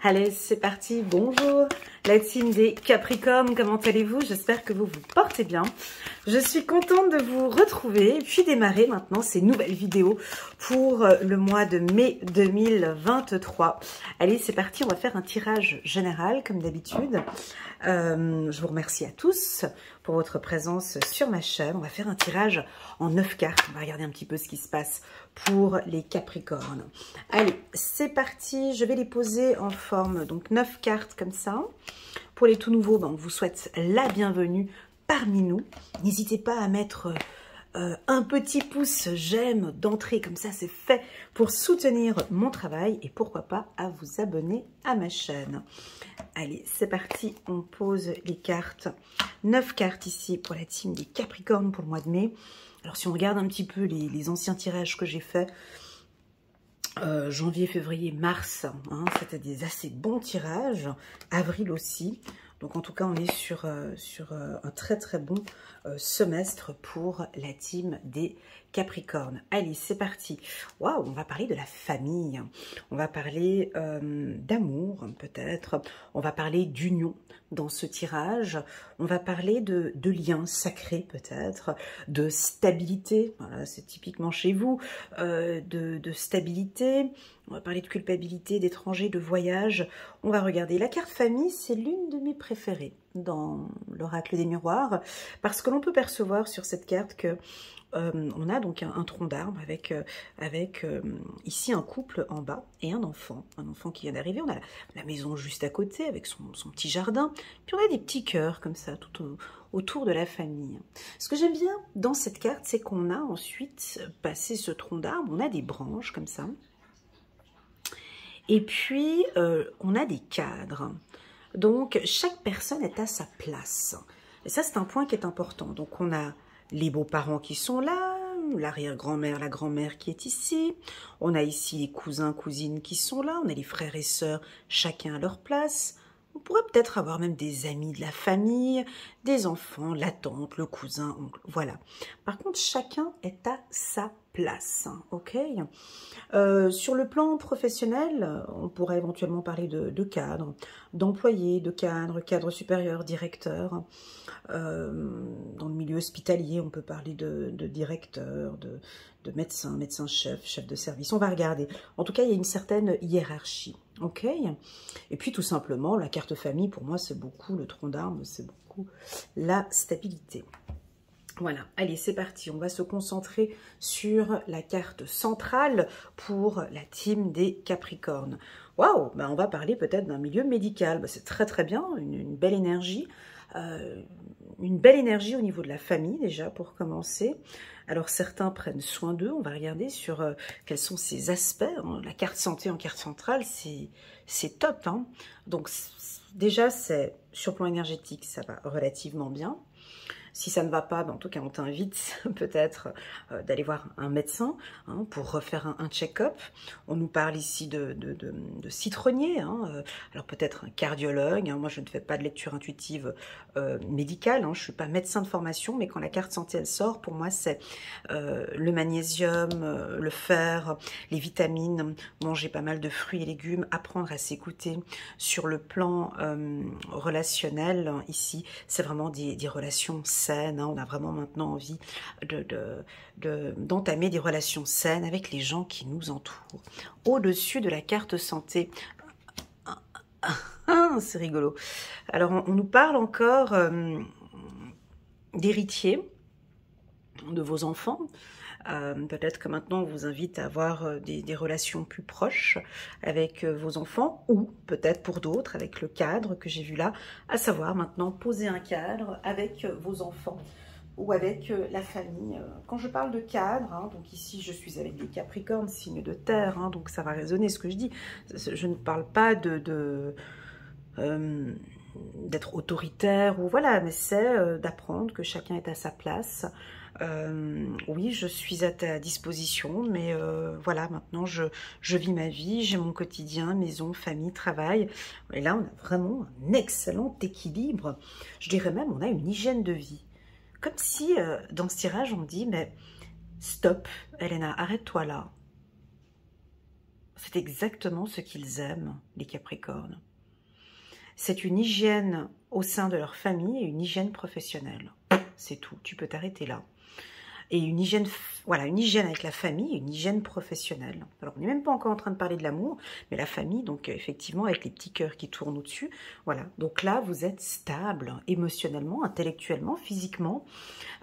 Allez, c'est parti, bonjour la team des Capricornes, comment allez-vous? J'espère que vous vous portez bien. Je suis contente de vous retrouver et puis démarrer maintenant ces nouvelles vidéos pour le mois de mai 2023. Allez, c'est parti, on va faire un tirage général comme d'habitude. Je vous remercie à tous pour votre présence sur ma chaîne. On va faire un tirage en 9 cartes. On va regarder un petit peu ce qui se passe pour les Capricornes. Allez, c'est parti. Je vais les poser en forme, donc 9 cartes comme ça. Pour les tout nouveaux, on vous souhaite la bienvenue parmi nous. N'hésitez pas à mettre un petit pouce j'aime d'entrée, comme ça c'est fait pour soutenir mon travail et pourquoi pas à vous abonner à ma chaîne. Allez, c'est parti, on pose les cartes. 9 cartes ici pour la team des Capricornes pour le mois de mai. Alors si on regarde un petit peu les anciens tirages que j'ai faits, janvier, février, mars, hein, c'était des assez bons tirages, avril aussi. Donc en tout cas, on est sur un très très bon semestre pour la team des Capricornes. Allez, c'est parti. Waouh, on va parler de la famille. On va parler d'amour peut-être. On va parler d'union dans ce tirage. On va parler de liens sacrés peut-être, de stabilité. Voilà, c'est typiquement chez vous, de stabilité. On va parler de culpabilité, d'étrangers, de voyage. On va regarder la carte famille, c'est l'une de mes préférées dans l'oracle des miroirs, parce que l'on peut percevoir sur cette carte que on a donc un tronc d'arbre avec ici un couple en bas et un enfant qui vient d'arriver. On a la maison juste à côté avec son petit jardin, puis on a des petits cœurs comme ça tout autour de la famille. Ce que j'aime bien dans cette carte, c'est qu'on a ensuite passé ce tronc d'arbre, on a des branches comme ça. Et puis, on a des cadres. Donc, chaque personne est à sa place. Et ça, c'est un point qui est important. Donc, on a les beaux-parents qui sont là, l'arrière-grand-mère, la grand-mère qui est ici. On a ici les cousins, cousines qui sont là. On a les frères et sœurs, chacun à leur place. On pourrait peut-être avoir même des amis de la famille, des enfants, la tante, le cousin, oncle, voilà. Par contre, chacun est à sa place, ok. Sur le plan professionnel, on pourrait éventuellement parler de cadre, d'employés, de cadre supérieur, directeur. Dans le milieu hospitalier, on peut parler de directeur, de médecin, médecin-chef, chef de service. On va regarder. En tout cas, il y a une certaine hiérarchie. Ok. Et puis, tout simplement, la carte famille, pour moi, c'est beaucoup le tronc d'arbre, c'est beaucoup la stabilité. Voilà, allez, c'est parti. On va se concentrer sur la carte centrale pour la team des Capricornes. Waouh, ben on va parler peut-être d'un milieu médical. Ben, c'est très très bien, une belle énergie. Une belle énergie au niveau de la famille déjà pour commencer. Alors certains prennent soin d'eux, on va regarder sur quels sont ces aspects. Hein. La carte santé en carte centrale, c'est top. Hein. Donc déjà, c'est sur le plan énergétique, ça va relativement bien. Si ça ne va pas, ben en tout cas, on t'invite peut-être d'aller voir un médecin hein, pour refaire un check-up. On nous parle ici de citronnier, hein, alors peut-être un cardiologue. Hein, moi, je ne fais pas de lecture intuitive médicale. Hein, je ne suis pas médecin de formation, mais quand la carte santé, elle sort, pour moi, c'est le magnésium, le fer, les vitamines, manger pas mal de fruits et légumes, apprendre à s'écouter. Sur le plan relationnel, ici, c'est vraiment des relations saines, hein. On a vraiment maintenant envie d'entamer des relations saines avec les gens qui nous entourent. Au-dessus de la carte santé, c'est rigolo. Alors, on nous parle encore d'héritiers, de vos enfants. Peut-être que maintenant on vous invite à avoir des relations plus proches avec vos enfants ou peut-être pour d'autres avec le cadre que j'ai vu là, à savoir maintenant poser un cadre avec vos enfants ou avec la famille. Quand je parle de cadre, hein, donc ici je suis avec des Capricornes, signe de terre, hein, donc ça va résonner ce que je dis. Je ne parle pas d'être autoritaire ou voilà, mais c'est d'apprendre que chacun est à sa place. Oui, je suis à ta disposition, mais voilà, maintenant je vis ma vie, j'ai mon quotidien, maison, famille, travail. Et là, on a vraiment un excellent équilibre. Je dirais même, on a une hygiène de vie. Comme si, dans ce tirage, on dit, mais stop, Elena, arrête-toi là. C'est exactement ce qu'ils aiment, les Capricornes. C'est une hygiène au sein de leur famille et une hygiène professionnelle. C'est tout, tu peux t'arrêter là. Et une hygiène, voilà, une hygiène avec la famille, une hygiène professionnelle. Alors, on n'est même pas encore en train de parler de l'amour, mais la famille, donc effectivement, avec les petits cœurs qui tournent au-dessus. Voilà, donc là, vous êtes stable, émotionnellement, intellectuellement, physiquement.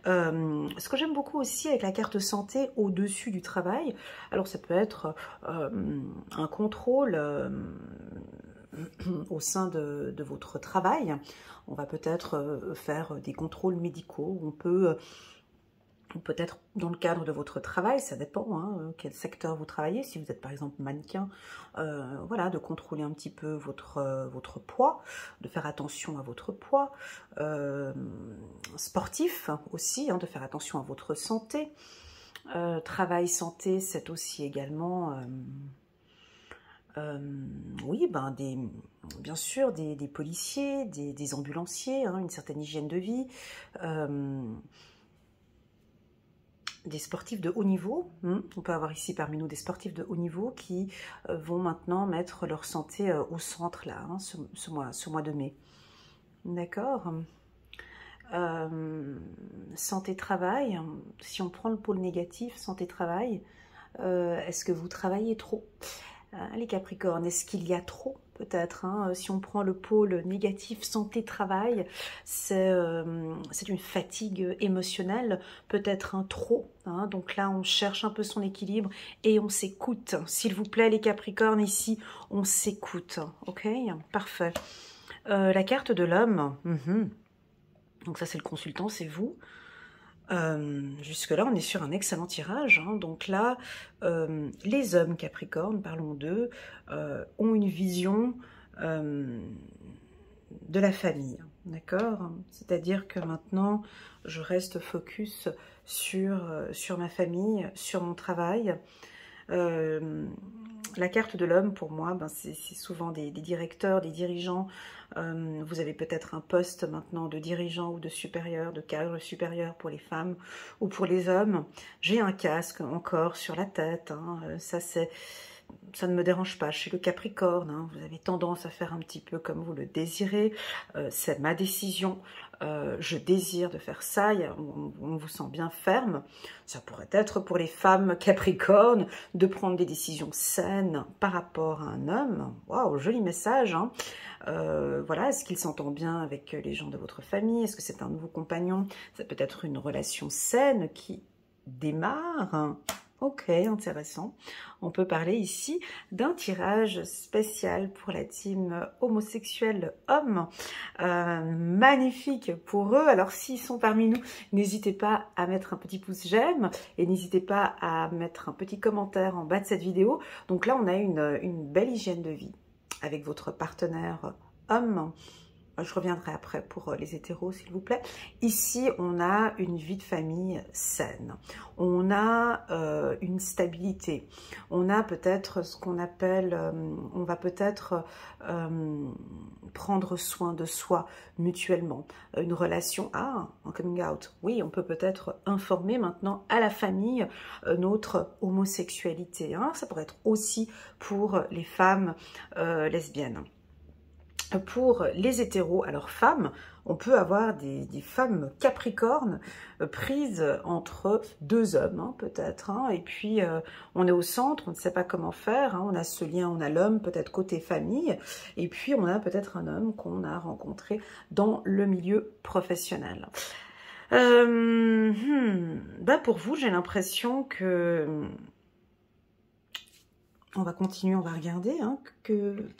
Ce que j'aime beaucoup aussi avec la carte santé au-dessus du travail, alors ça peut être un contrôle au sein de votre travail. On va peut-être faire des contrôles médicaux, on peut... peut-être dans le cadre de votre travail, ça dépend hein, quel secteur vous travaillez. Si vous êtes par exemple mannequin, voilà, de contrôler un petit peu votre poids, de faire attention à votre poids. Sportif aussi, hein, de faire attention à votre santé. Travail, santé, c'est aussi également... oui, ben bien sûr, des policiers, des ambulanciers, hein, une certaine hygiène de vie, des sportifs de haut niveau. On peut avoir ici parmi nous des sportifs de haut niveau qui vont maintenant mettre leur santé au centre là, hein, ce mois de mai. D'accord. Santé-travail, si on prend le pôle négatif, santé-travail, est-ce que vous travaillez trop? Les Capricornes, est-ce qu'il y a trop? Peut-être, hein, si on prend le pôle négatif santé-travail, c'est une fatigue émotionnelle, peut-être un trop. Hein, donc là, on cherche un peu son équilibre et on s'écoute. S'il vous plaît, les Capricornes, ici, on s'écoute. Ok, parfait. La carte de l'homme, donc ça c'est le consultant, c'est vous. Jusque-là, on est sur un excellent tirage. Hein. Donc là, les hommes Capricorne, parlons d'eux, ont une vision de la famille. D'accord? C'est-à-dire que maintenant, je reste focus sur ma famille, sur mon travail. La carte de l'homme, pour moi, ben, c'est souvent des directeurs, des dirigeants. Vous avez peut-être un poste maintenant de dirigeant ou de supérieur, de cadre supérieur pour les femmes ou pour les hommes. J'ai un casque encore sur la tête. Hein. Ça ne me dérange pas. Je suis le Capricorne. Hein. Vous avez tendance à faire un petit peu comme vous le désirez. C'est ma décision. Je désire de faire ça, on vous sent bien ferme. Ça pourrait être pour les femmes Capricornes de prendre des décisions saines par rapport à un homme. Waouh, joli message. Hein. Voilà, est-ce qu'il s'entend bien avec les gens de votre famille? Est-ce que c'est un nouveau compagnon? Ça peut être une relation saine qui démarre. Ok, intéressant. On peut parler ici d'un tirage spécial pour la team homosexuelle homme. Magnifique pour eux. Alors s'ils sont parmi nous, n'hésitez pas à mettre un petit pouce j'aime et n'hésitez pas à mettre un petit commentaire en bas de cette vidéo. Donc là, on a une belle hygiène de vie avec votre partenaire homme. Je reviendrai après pour les hétéros, s'il vous plaît. Ici, on a une vie de famille saine. On a une stabilité. On a peut-être ce qu'on appelle... on va peut-être prendre soin de soi mutuellement. Une relation... Ah, un coming out. Oui, on peut peut-être informer maintenant à la famille notre homosexualité. Hein. Ça pourrait être aussi pour les femmes lesbiennes. Pour les hétéros, alors femmes, on peut avoir des femmes capricornes prises entre deux hommes, hein, peut-être. Hein, et puis, on est au centre, on ne sait pas comment faire. Hein, on a ce lien, on a l'homme, peut-être côté famille. Et puis, on a peut-être un homme qu'on a rencontré dans le milieu professionnel. Bah pour vous, j'ai l'impression que... On va continuer, on va regarder hein, que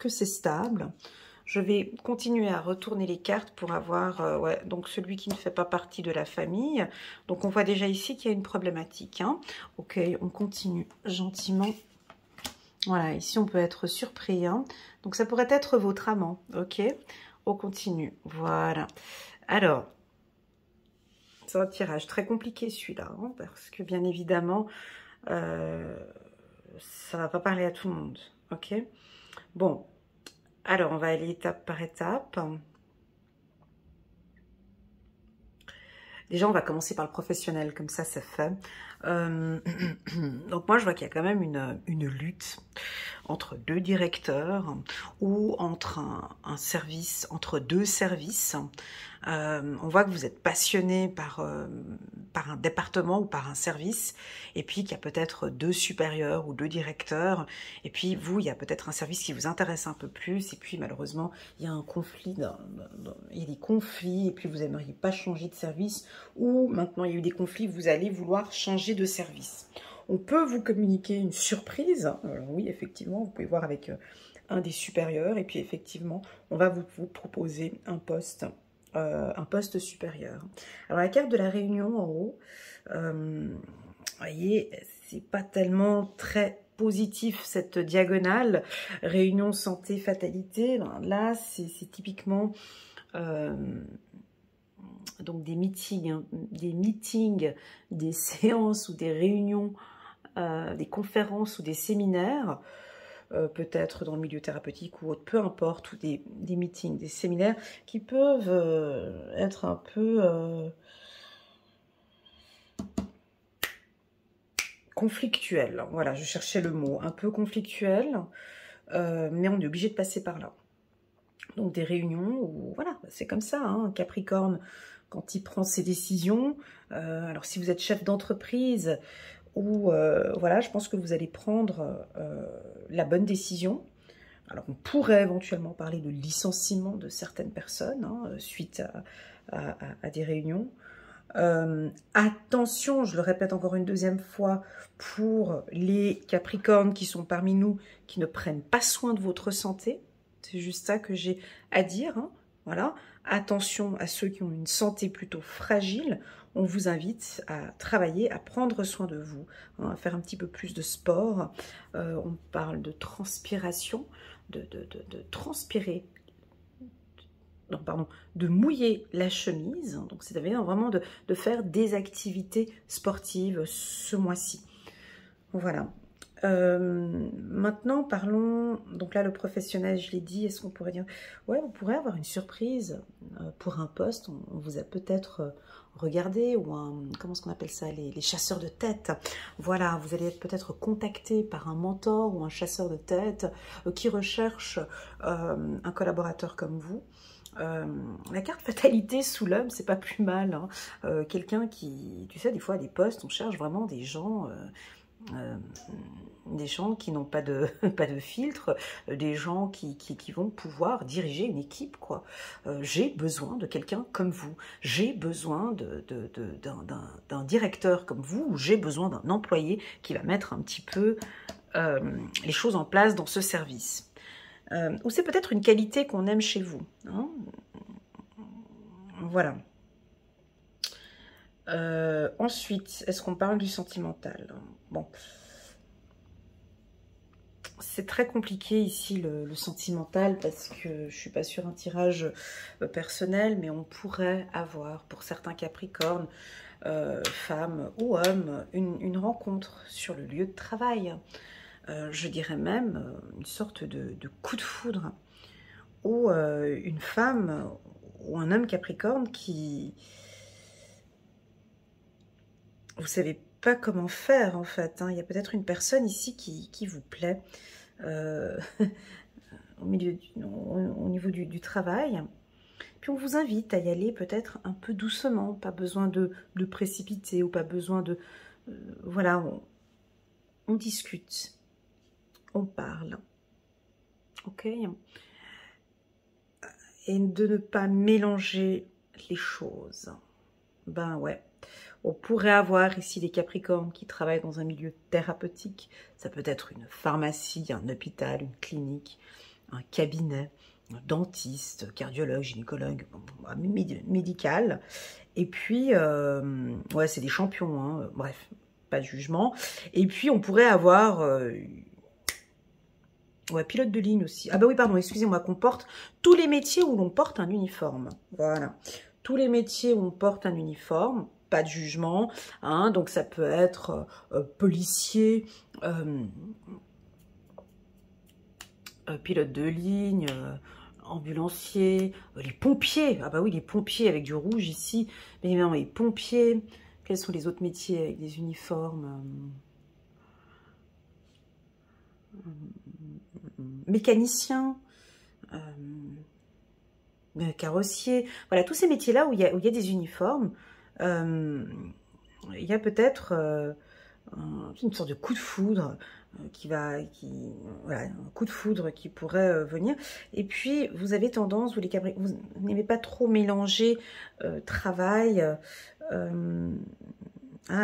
c'est stable. Je vais continuer à retourner les cartes pour avoir ouais, donc celui qui ne fait pas partie de la famille. Donc on voit déjà ici qu'il y a une problématique. Hein. Ok, on continue gentiment. Voilà, ici on peut être surpris. Hein. Donc ça pourrait être votre amant. Ok, on continue. Voilà. Alors, c'est un tirage très compliqué celui-là, hein, parce que bien évidemment... ça va pas parler à tout le monde, ok? Bon, alors on va aller étape par étape. Déjà, on va commencer par le professionnel, comme ça, c'est fait. Donc moi, je vois qu'il y a quand même une lutte entre deux directeurs ou entre un service, entre deux services. On voit que vous êtes passionné par un département ou par un service, et puis qu'il y a peut-être deux supérieurs ou deux directeurs, et puis vous, il y a peut-être un service qui vous intéresse un peu plus, et puis malheureusement, il y a un conflit, il y a des conflits, et puis vous n'aimeriez pas changer de service, ou maintenant il y a eu des conflits, vous allez vouloir changer de service. On peut vous communiquer une surprise. Alors oui, effectivement, vous pouvez voir avec un des supérieurs, et puis effectivement, on va vous proposer un poste supérieur. Alors la carte de la réunion en haut, vous voyez, c'est pas tellement très positif cette diagonale. Réunion, santé, fatalité. Là, c'est typiquement donc des meetings, hein, des séances ou des réunions, des conférences ou des séminaires, peut-être dans le milieu thérapeutique ou autre, peu importe, ou des meetings, des séminaires qui peuvent être un peu conflictuels. Voilà, je cherchais le mot, un peu conflictuel, mais on est obligé de passer par là. Donc des réunions où, voilà, c'est comme ça, hein, Capricorne, quand il prend ses décisions, alors si vous êtes chef d'entreprise, ou voilà, je pense que vous allez prendre la bonne décision. Alors on pourrait éventuellement parler de licenciement de certaines personnes, hein, suite à des réunions. Attention, je le répète encore une deuxième fois, pour les Capricornes qui sont parmi nous, qui ne prennent pas soin de votre santé. C'est juste ça que j'ai à dire, hein. Voilà. Attention à ceux qui ont une santé plutôt fragile. On vous invite à travailler, à prendre soin de vous, hein, à faire un petit peu plus de sport. On parle de transpiration, de transpirer, non, pardon, de mouiller la chemise. Donc, c'est-à-dire vraiment de faire des activités sportives ce mois-ci. Voilà. Maintenant, parlons, donc là, le professionnel, je l'ai dit, est-ce qu'on pourrait dire, ouais, vous pourrez avoir une surprise pour un poste, on vous a peut-être regardé, ou comment est-ce qu'on appelle ça, les chasseurs de tête. Voilà, vous allez être peut-être contacté par un mentor ou un chasseur de tête qui recherche un collaborateur comme vous. La carte fatalité sous l'homme, c'est pas plus mal, hein. Quelqu'un qui, tu sais, des fois à des postes, on cherche vraiment des gens qui n'ont pas de, pas de filtre, des gens qui vont pouvoir diriger une équipe, quoi. J'ai besoin de quelqu'un comme vous, j'ai besoin d'un directeur comme vous, ou j'ai besoin d'un employé qui va mettre un petit peu les choses en place dans ce service. Ou c'est peut-être une qualité qu'on aime chez vous, hein. Voilà. Ensuite, est-ce qu'on parle du sentimental? Bon, c'est très compliqué ici le sentimental, parce que je suis pas sur un tirage personnel, mais on pourrait avoir pour certains Capricornes, femmes ou hommes, une rencontre sur le lieu de travail. Je dirais même une sorte de coup de foudre, ou une femme ou un homme Capricorne qui... Vous savez pas comment faire, en fait, hein. Il y a peut-être une personne ici qui vous plaît au niveau du travail. Puis on vous invite à y aller peut-être un peu doucement, pas besoin de précipiter, ou pas besoin de... voilà, on discute, on parle, ok? Et de ne pas mélanger les choses. Ben ouais. On pourrait avoir ici des Capricornes qui travaillent dans un milieu thérapeutique. Ça peut être une pharmacie, un hôpital, une clinique, un cabinet, un dentiste, cardiologue, gynécologue, médical. Et puis, ouais, c'est des champions, hein. Bref, pas de jugement. Et puis, on pourrait avoir... ouais, pilote de ligne aussi. Ah bah oui, pardon, excusez-moi, qu'on porte tous les métiers où l'on porte un uniforme. Voilà. Tous les métiers où on porte un uniforme, pas de jugement, hein. Donc ça peut être policier, pilote de ligne, ambulanciers, les pompiers. Ah bah oui, les pompiers avec du rouge ici. Mais non, les pompiers. Quels sont les autres métiers avec des uniformes? Mécaniciens, carrossiers. Voilà, tous ces métiers-là où il y a des uniformes. Il y a peut-être une sorte de coup de foudre voilà, un coup de foudre qui pourrait venir. Et puis, vous avez tendance, vous les Capricornes, vous n'aimez pas trop mélanger travail,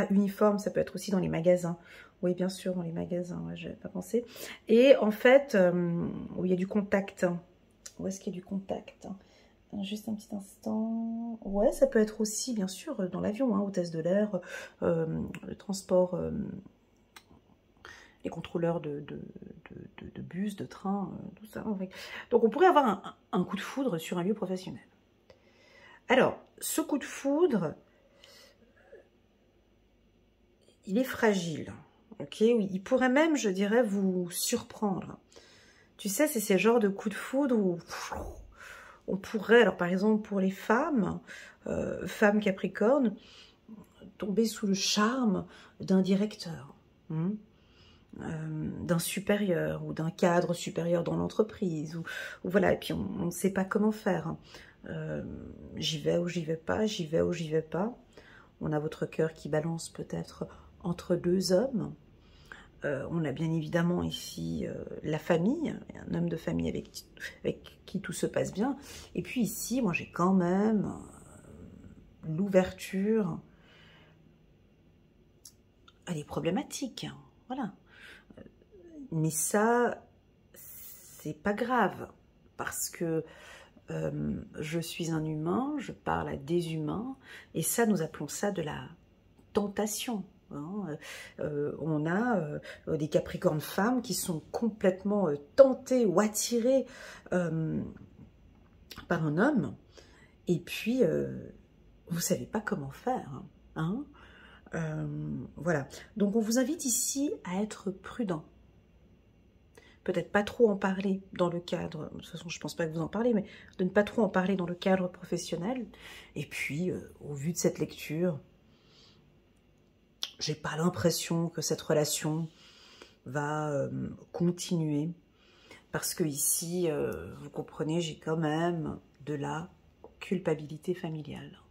uniforme, ça peut être aussi dans les magasins. Oui, bien sûr, dans les magasins, ouais, je n'avais pas pensé. Et en fait, où il y a du contact. Où est-ce qu'il y a du contact? Juste un petit instant. Ouais, ça peut être aussi, bien sûr, dans l'avion, hôtesse de l'air, le transport, les contrôleurs de bus, de train, tout ça. Donc, on pourrait avoir un coup de foudre sur un lieu professionnel. Alors, ce coup de foudre, il est fragile, ok? Il pourrait même, je dirais, vous surprendre. Tu sais, c'est ces genres de coups de foudre où on pourrait, alors par exemple pour les femmes, femmes capricornes, tomber sous le charme d'un directeur, d'un supérieur ou d'un cadre supérieur dans l'entreprise. Ou voilà, et puis on ne sait pas comment faire. J'y vais ou j'y vais pas, j'y vais ou j'y vais pas. On a votre cœur qui balance peut-être entre deux hommes. On a bien évidemment ici la famille, un homme de famille avec qui tout se passe bien. Et puis ici, moi j'ai quand même l'ouverture. Elle est problématique, voilà. Mais ça, c'est pas grave, parce que je suis un humain, je parle à des humains, et ça, nous appelons ça de la tentation. On a des capricornes femmes qui sont complètement tentées ou attirées par un homme, et puis vous savez pas comment faire, voilà. Donc on vous invite ici à être prudent. Peut-être pas trop en parler dans le cadre, de toute façon je pense pas que vous en parlez, mais de ne pas trop en parler dans le cadre professionnel. Et puis au vu de cette lecture, j'ai pas l'impression que cette relation va continuer. Parce que ici, vous comprenez, j'ai quand même de la culpabilité familiale.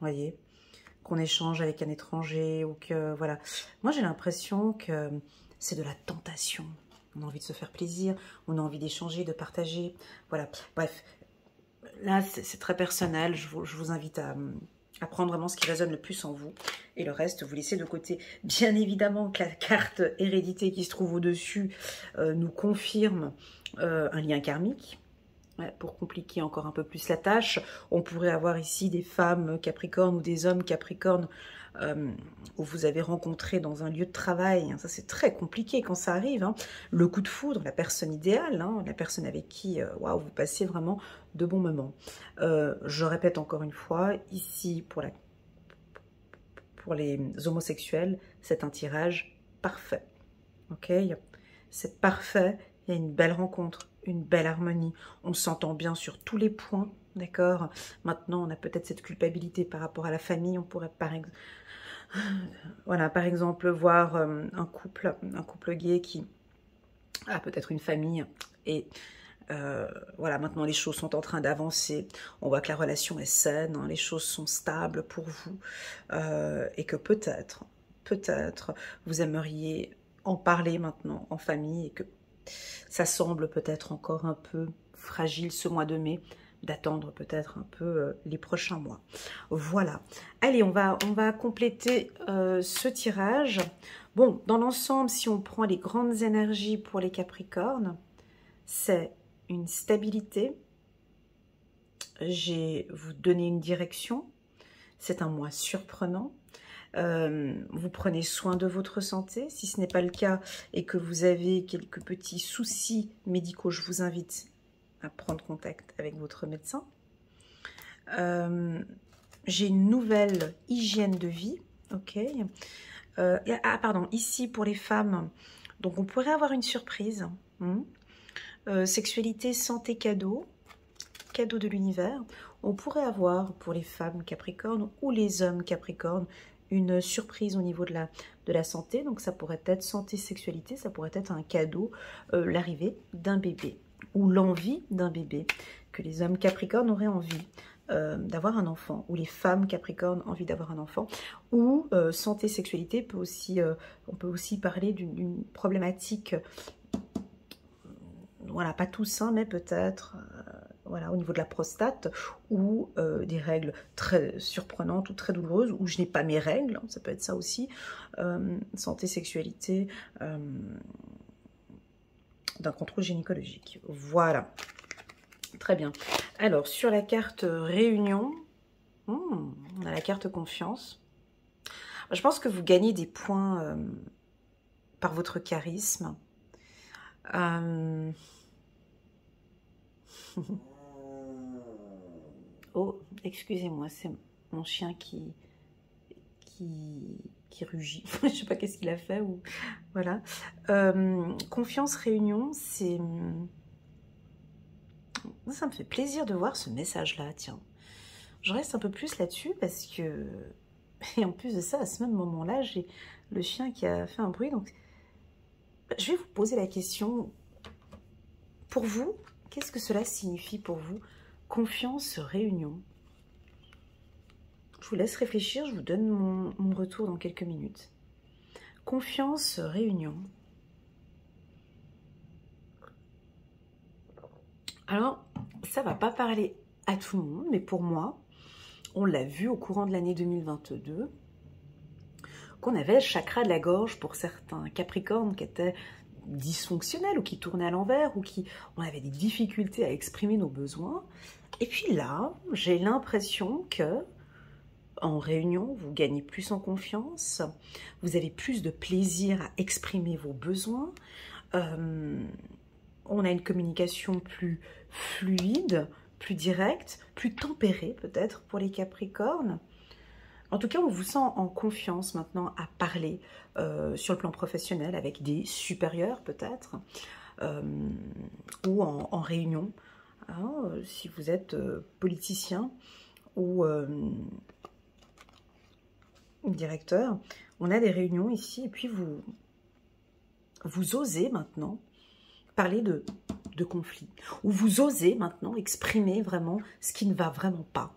Voyez, qu'on échange avec un étranger ou que, voilà. Moi, j'ai l'impression que c'est de la tentation. On a envie de se faire plaisir, on a envie d'échanger, de partager. Voilà, bref. Là, c'est très personnel. Je vous invite à prendre vraiment ce qui résonne le plus en vous. Et le reste, vous laissez de côté. Bien évidemment que la carte hérédité qui se trouve au-dessus nous confirme un lien karmique. Ouais, pour compliquer encore un peu plus la tâche, on pourrait avoir ici des femmes capricornes ou des hommes capricornes où vous avez rencontré dans un lieu de travail. Ça, c'est très compliqué quand ça arrive. Le coup de foudre, la personne idéale, la personne avec qui waouh, vous passez vraiment de bons moments. Je répète encore une fois, ici, pour les homosexuels, c'est un tirage parfait. Ok, c'est parfait, il y a une belle rencontre, une belle harmonie, on s'entend bien sur tous les points, d'accord? Maintenant, on a peut-être cette culpabilité par rapport à la famille, on pourrait par exemple voir un couple gay qui a peut-être une famille et voilà, maintenant les choses sont en train d'avancer, on voit que la relation est saine, les choses sont stables pour vous et que peut-être vous aimeriez en parler maintenant en famille et que ça semble peut-être encore un peu fragile ce mois de mai, d'attendre peut-être un peu les prochains mois. Voilà. Allez, on va compléter ce tirage. Bon, dans l'ensemble, si on prend les grandes énergies pour les Capricornes, c'est une stabilité. J'ai vous donné une direction. C'est un mois surprenant. Vous prenez soin de votre santé. Si ce n'est pas le cas et que vous avez quelques petits soucis médicaux, je vous invite à prendre contact avec votre médecin. J'ai une nouvelle hygiène de vie. Ok. Pardon, ici pour les femmes, Donc on pourrait avoir une surprise. Sexualité, santé, cadeau. Cadeau de l'univers. On pourrait avoir pour les femmes Capricorne ou les hommes Capricorne une surprise au niveau de la santé. Donc ça pourrait être santé, sexualité, ça pourrait être un cadeau, l'arrivée d'un bébé ou l'envie d'un bébé, que les hommes Capricorne auraient envie d'avoir un enfant, ou les femmes Capricorne envie d'avoir un enfant, ou santé, sexualité peut aussi, on peut aussi parler d'une problématique, voilà, pas tout sain, mais peut-être voilà, au niveau de la prostate, ou des règles très surprenantes ou très douloureuses, ou je n'ai pas mes règles, ça peut être ça aussi, santé, sexualité, d'un contrôle gynécologique. Voilà, très bien. Alors, sur la carte réunion, on a la carte confiance. Je pense que vous gagnez des points par votre charisme. Oh, excusez-moi, c'est mon chien qui rugit. Je ne sais pas qu'est-ce qu'il a fait. Ou... Voilà. Confiance, réunion, c'est... Ça me fait plaisir de voir ce message-là, tiens. Je reste un peu plus là-dessus parce que... Et en plus de ça, à ce même moment-là, j'ai le chien qui a fait un bruit. Donc, je vais vous poser la question. Pour vous, qu'est-ce que cela signifie pour vous? Confiance, réunion. Je vous laisse réfléchir, je vous donne mon retour dans quelques minutes. Confiance, réunion. Alors, ça ne va pas parler à tout le monde, mais pour moi, on l'a vu au courant de l'année 2022, qu'on avait le chakra de la gorge pour certains Capricornes qui étaient dysfonctionnels ou qui tournaient à l'envers ou qui on avait des difficultés à exprimer nos besoins. Et puis là, j'ai l'impression que en réunion, vous gagnez plus en confiance, vous avez plus de plaisir à exprimer vos besoins, on a une communication plus fluide, plus directe, plus tempérée peut-être pour les Capricornes. En tout cas, on vous sent en confiance maintenant à parler sur le plan professionnel avec des supérieurs peut-être, ou en réunion, hein, si vous êtes politicien ou directeur. On a des réunions ici et puis vous osez maintenant parler de conflit, ou vous osez maintenant exprimer vraiment ce qui ne va vraiment pas.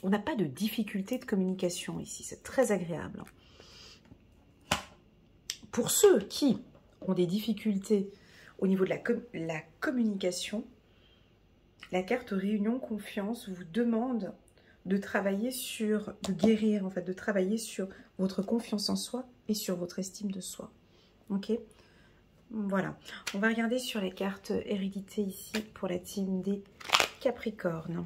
On n'a pas de difficulté de communication ici, c'est très agréable. Pour ceux qui ont des difficultés au niveau de la communication, la carte réunion confiance vous demande de travailler sur, de guérir en fait, de travailler sur votre confiance en soi et sur votre estime de soi. Ok? Voilà. On va regarder sur les cartes hérédité ici pour la team des Capricornes.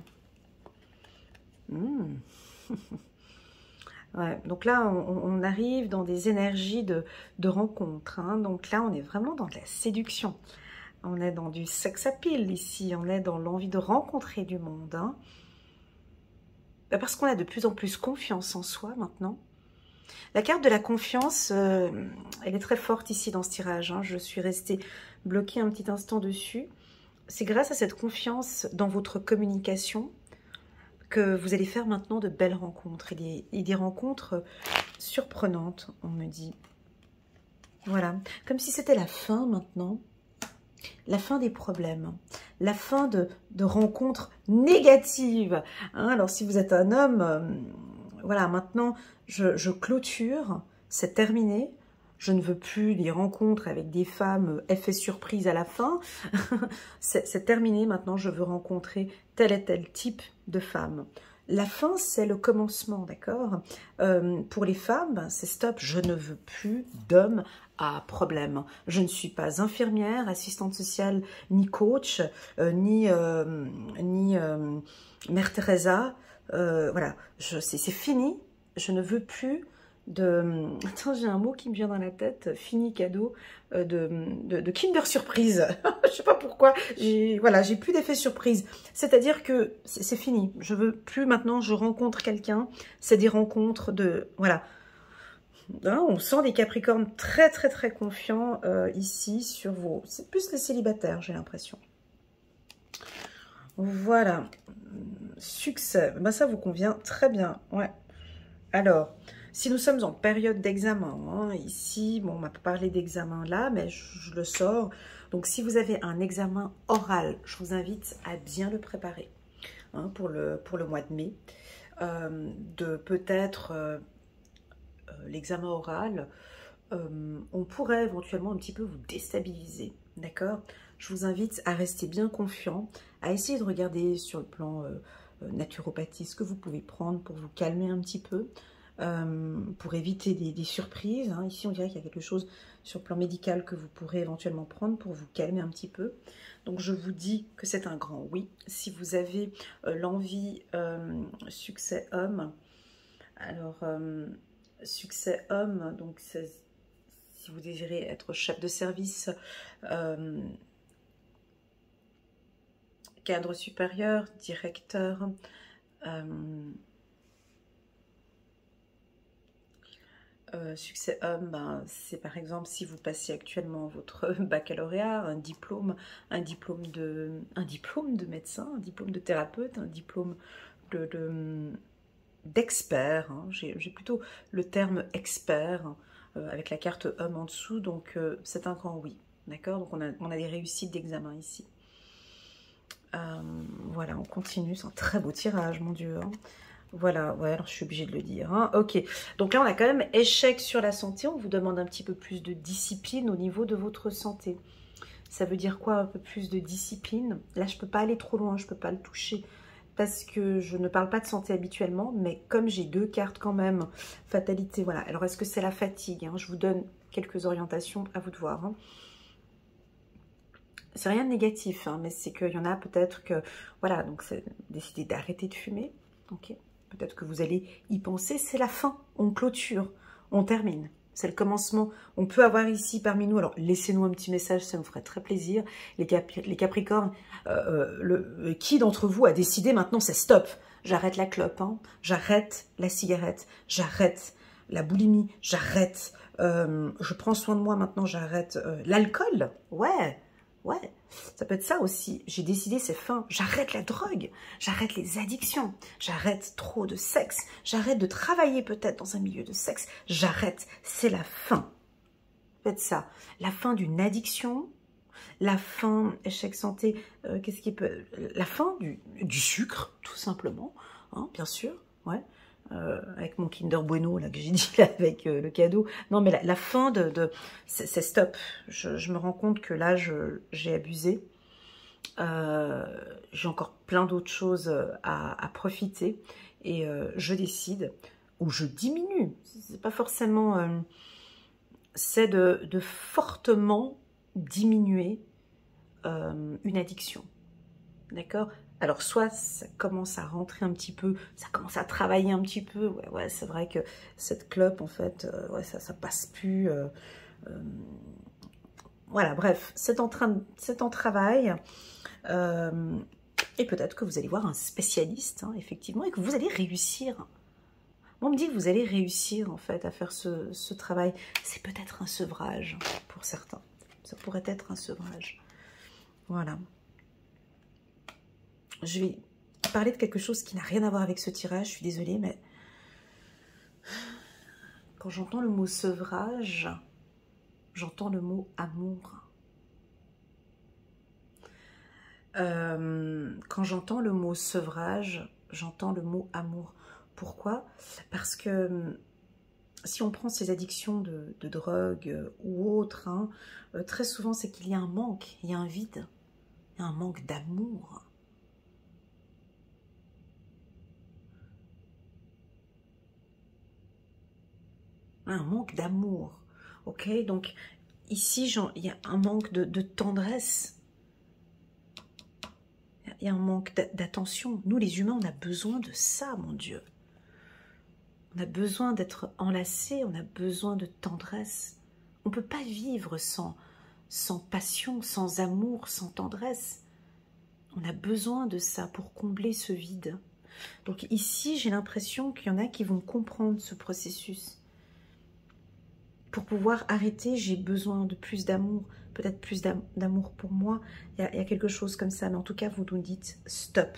Ouais, donc là, on arrive dans des énergies de rencontre. Hein. Donc là, on est vraiment dans de la séduction. On est dans du sex appeal ici. On est dans l'envie de rencontrer du monde. Hein. Parce qu'on a de plus en plus confiance en soi maintenant. La carte de la confiance, elle est très forte ici dans ce tirage. Hein. Je suis restée bloquée un petit instant dessus. C'est grâce à cette confiance dans votre communication que vous allez faire maintenant de belles rencontres et des rencontres surprenantes, on me dit. Voilà, comme si c'était la fin maintenant, la fin des problèmes, la fin de rencontres négatives. Hein, alors si vous êtes un homme, voilà, maintenant je clôture, c'est terminé. Je ne veux plus des rencontres avec des femmes effet surprise à la fin. C'est terminé, maintenant je veux rencontrer tel et tel type de femme. La fin, c'est le commencement, d'accord? Pour les femmes, c'est stop, je ne veux plus d'hommes à problème. Je ne suis pas infirmière, assistante sociale, ni coach, ni Mère Teresa. Voilà, c'est fini, je ne veux plus de... Attends, j'ai un mot qui me vient dans la tête, fini cadeau, de Kinder Surprise. Je sais pas pourquoi, voilà, j'ai plus d'effet surprise. C'est-à-dire que c'est fini. Je veux plus maintenant, je rencontre quelqu'un, c'est des rencontres de... Voilà. Hein, on sent des Capricornes très très très confiants ici sur vos... C'est plus les célibataires, j'ai l'impression. Voilà. Succès. Ben, ça vous convient très bien. Ouais. Alors, si nous sommes en période d'examen, hein, ici, bon, on m'a pas parlé d'examen là, mais je le sors. Donc, si vous avez un examen oral, je vous invite à bien le préparer hein, pour le mois de mai. De peut-être l'examen oral, on pourrait éventuellement un petit peu vous déstabiliser, d'accord? Je vous invite à rester bien confiant, à essayer de regarder sur le plan naturopathie ce que vous pouvez prendre pour vous calmer un petit peu, pour éviter des surprises. Hein. Ici, on dirait qu'il y a quelque chose sur le plan médical que vous pourrez éventuellement prendre pour vous calmer un petit peu. Donc, je vous dis que c'est un grand oui. Si vous avez l'envie succès homme, alors succès homme, donc si vous désirez être chef de service, cadre supérieur, directeur, succès homme, ben, c'est par exemple si vous passez actuellement votre baccalauréat, un diplôme de médecin, un diplôme de thérapeute, un diplôme d'expert, hein. J'ai plutôt le terme expert avec la carte homme en dessous, donc c'est un grand oui, d'accord? Donc on a des réussites d'examen ici. Voilà, on continue, c'est un très beau tirage, mon Dieu. Hein. Voilà, ouais, alors je suis obligée de le dire. Hein. Ok, donc là on a quand même échec sur la santé, on vous demande un petit peu plus de discipline au niveau de votre santé. Ça veut dire quoi, un peu plus de discipline? Là je peux pas aller trop loin, je peux pas le toucher parce que je ne parle pas de santé habituellement, mais comme j'ai deux cartes quand même, fatalité, voilà. Alors est-ce que c'est la fatigue hein? Je vous donne quelques orientations, à vous de voir. Hein. C'est rien de négatif, hein, mais c'est qu'il y en a peut-être que, voilà, donc c'est décider d'arrêter de fumer, ok. Peut-être que vous allez y penser, c'est la fin, on clôture, on termine. C'est le commencement. On peut avoir ici parmi nous, alors laissez-nous un petit message, ça nous ferait très plaisir. Les Capricornes, qui d'entre vous a décidé maintenant, c'est stop, j'arrête la clope, hein, j'arrête la cigarette, j'arrête la boulimie, j'arrête, je prends soin de moi maintenant, j'arrête l'alcool, ouais. Ouais, ça peut être ça aussi. J'ai décidé, c'est fin. J'arrête la drogue, j'arrête les addictions, j'arrête trop de sexe, j'arrête de travailler peut-être dans un milieu de sexe, j'arrête, c'est la fin. Faites ça. La fin d'une addiction, la fin, échec santé, qu'est-ce qui peut... La fin du sucre, tout simplement, hein, bien sûr, ouais. Avec mon Kinder Bueno là que j'ai dit là, avec le cadeau. Non mais la fin c'est stop. Je me rends compte que là j'ai abusé. J'ai encore plein d'autres choses à profiter et je décide ou je diminue. C'est pas forcément. C'est de fortement diminuer une addiction. D'accord? Alors, soit ça commence à rentrer un petit peu, ça commence à travailler un petit peu. Ouais, c'est vrai que cette clope, en fait, ouais, ça passe plus. Voilà, bref, c'est en travail. Et peut-être que vous allez voir un spécialiste, hein, effectivement, et que vous allez réussir. On me dit que vous allez réussir, en fait, à faire ce travail. C'est peut-être un sevrage pour certains. Ça pourrait être un sevrage. Voilà. Je vais parler de quelque chose qui n'a rien à voir avec ce tirage, je suis désolée, mais quand j'entends le mot sevrage, j'entends le mot amour. Quand j'entends le mot sevrage, j'entends le mot amour. Pourquoi? Parce que si on prend ces addictions de drogue ou autres, hein, très souvent c'est qu'il y a un manque, il y a un vide, il y a un manque d'amour. Un manque d'amour, ok? Donc ici, il y a un manque de tendresse, il y a un manque d'attention. Nous, les humains, on a besoin de ça, mon Dieu. On a besoin d'être enlacés, on a besoin de tendresse. On ne peut pas vivre sans passion, sans amour, sans tendresse. On a besoin de ça pour combler ce vide. Donc ici, j'ai l'impression qu'il y en a qui vont comprendre ce processus. pour pouvoir arrêter, j'ai besoin de plus d'amour, peut-être plus d'amour pour moi. Il y a quelque chose comme ça, mais en tout cas, vous nous dites stop.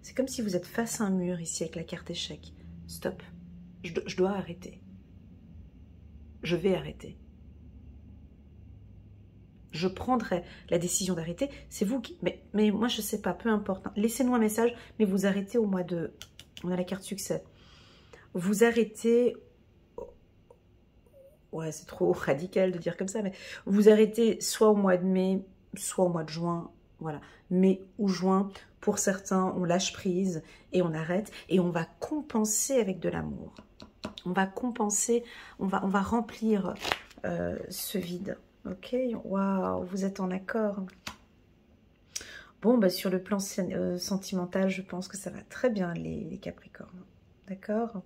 C'est comme si vous êtes face à un mur ici avec la carte échec. Stop. Je dois arrêter. Je vais arrêter. Je prendrai la décision d'arrêter. C'est vous qui... Mais moi, je ne sais pas, peu importe. Laissez-nous un message, mais vous arrêtez au mois de... On a la carte succès. Vous arrêtez... Ouais, c'est trop radical de dire comme ça, mais vous arrêtez soit au mois de mai, soit au mois de juin. Voilà, mai ou juin. Pour certains, on lâche prise et on arrête. Et on va compenser avec de l'amour. On va compenser, on va remplir ce vide. Ok, waouh, vous êtes en accord. Bon, bah, sur le plan sentimental, je pense que ça va très bien, les Capricornes. D'accord,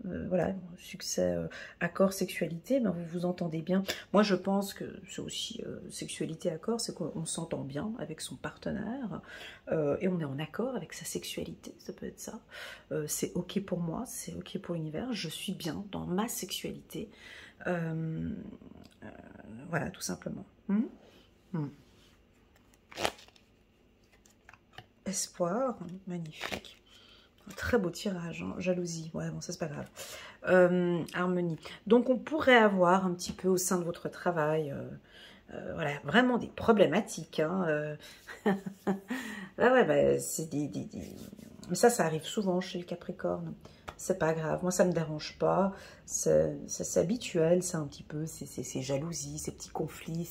voilà, succès, accord, sexualité, ben vous vous entendez bien. Moi, je pense que c'est aussi sexualité, accord, c'est qu'on s'entend bien avec son partenaire et on est en accord avec sa sexualité, ça peut être ça. C'est ok pour moi, c'est ok pour l'univers, je suis bien dans ma sexualité. Voilà, tout simplement. Espoir, magnifique. Un très beau tirage, hein. Jalousie, ouais, bon, ça c'est pas grave. Harmonie. Donc on pourrait avoir un petit peu au sein de votre travail, voilà, vraiment des problématiques. Hein, ouais, bah, c'est mais ça arrive souvent chez le Capricorne. C'est pas grave, moi ça me dérange pas, c'est habituel, c'est un petit peu, ces jalousies, ces petits conflits,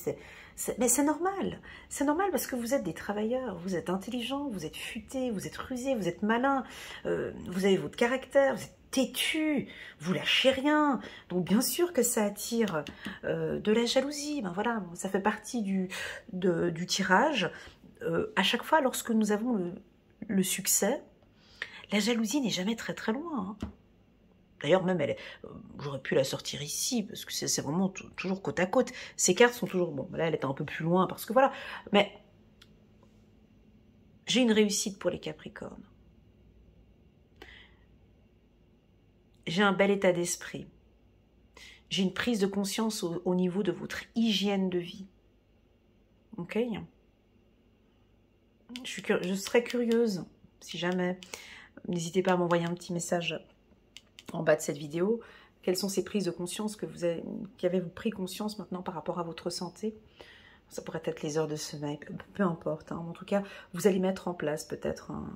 mais c'est normal parce que vous êtes des travailleurs, vous êtes intelligents, vous êtes futés, vous êtes rusés, vous êtes malins, vous avez votre caractère, vous êtes têtus, vous lâchez rien, donc bien sûr que ça attire de la jalousie, ben voilà, ça fait partie du tirage. À chaque fois, lorsque nous avons le succès, la jalousie n'est jamais très très loin. Hein. D'ailleurs, même, j'aurais pu la sortir ici, parce que c'est vraiment toujours côte à côte. Ces cartes sont toujours... Bon, là, elle est un peu plus loin, parce que voilà. Mais j'ai une réussite pour les Capricornes. J'ai un bel état d'esprit. J'ai une prise de conscience au niveau de votre hygiène de vie. Ok ? Je serais curieuse, si jamais... N'hésitez pas à m'envoyer un petit message en bas de cette vidéo. Quelles sont ces prises de conscience qu'avez-vous pris conscience maintenant par rapport à votre santé? Ça pourrait être les heures de sommeil, peu importe. Hein. En tout cas, vous allez mettre en place peut-être un...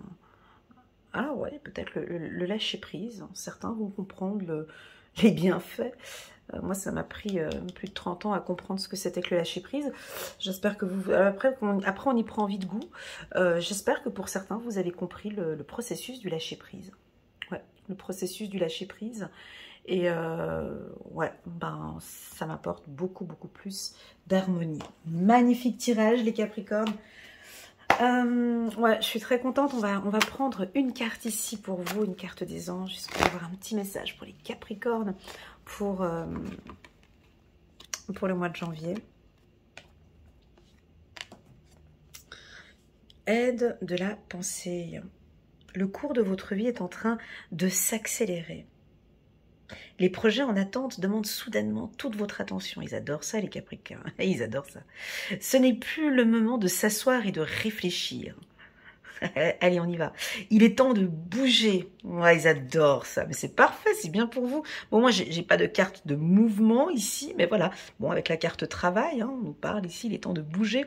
Ah ouais, peut-être le lâcher-prise. Certains vont comprendre les bienfaits. Moi, ça m'a pris plus de 30 ans à comprendre ce que c'était que le lâcher-prise. J'espère que vous... Après, on y prend vite goût. J'espère que pour certains, vous avez compris le processus du lâcher-prise. Ouais, le processus du lâcher-prise. Et ouais, ben, ça m'apporte beaucoup, beaucoup plus d'harmonie. Magnifique tirage, les Capricornes. Ouais, je suis très contente. On va prendre une carte ici pour vous, une carte des anges, juste pour avoir un petit message pour les Capricornes pour le mois de janvier. Aide de la pensée. Le cours de votre vie est en train de s'accélérer. Les projets en attente demandent soudainement toute votre attention. Ils adorent ça, les Capricornes. Ils adorent ça. Ce n'est plus le moment de s'asseoir et de réfléchir. Allez, on y va. Il est temps de bouger. Ouais, ils adorent ça. Mais c'est parfait, c'est bien pour vous. Bon, moi, j'ai pas de carte de mouvement ici, mais voilà. Bon, avec la carte travail, hein, on nous parle ici, il est temps de bouger.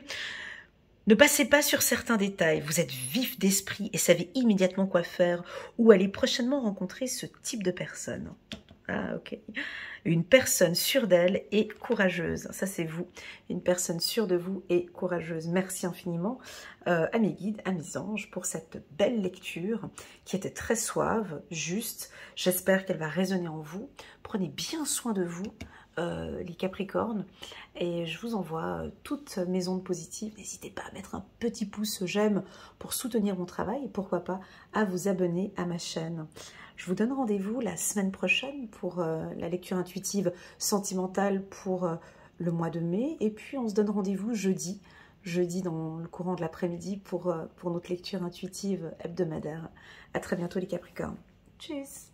Ne passez pas sur certains détails. Vous êtes vif d'esprit et savez immédiatement quoi faire ou allez prochainement rencontrer ce type de personne. Ah, ok. Une personne sûre d'elle et courageuse. Ça, c'est vous. Une personne sûre de vous et courageuse. Merci infiniment à mes guides, à mes anges, pour cette belle lecture qui était très suave, juste. J'espère qu'elle va résonner en vous. Prenez bien soin de vous, les Capricornes. Et je vous envoie toutes mes ondes positives. N'hésitez pas à mettre un petit pouce j'aime pour soutenir mon travail. Et pourquoi pas à vous abonner à ma chaîne. Je vous donne rendez-vous la semaine prochaine pour la lecture intuitive sentimentale pour le mois de mai. Et puis, on se donne rendez-vous jeudi dans le courant de l'après-midi pour notre lecture intuitive hebdomadaire. À très bientôt les Capricornes. Tchuss!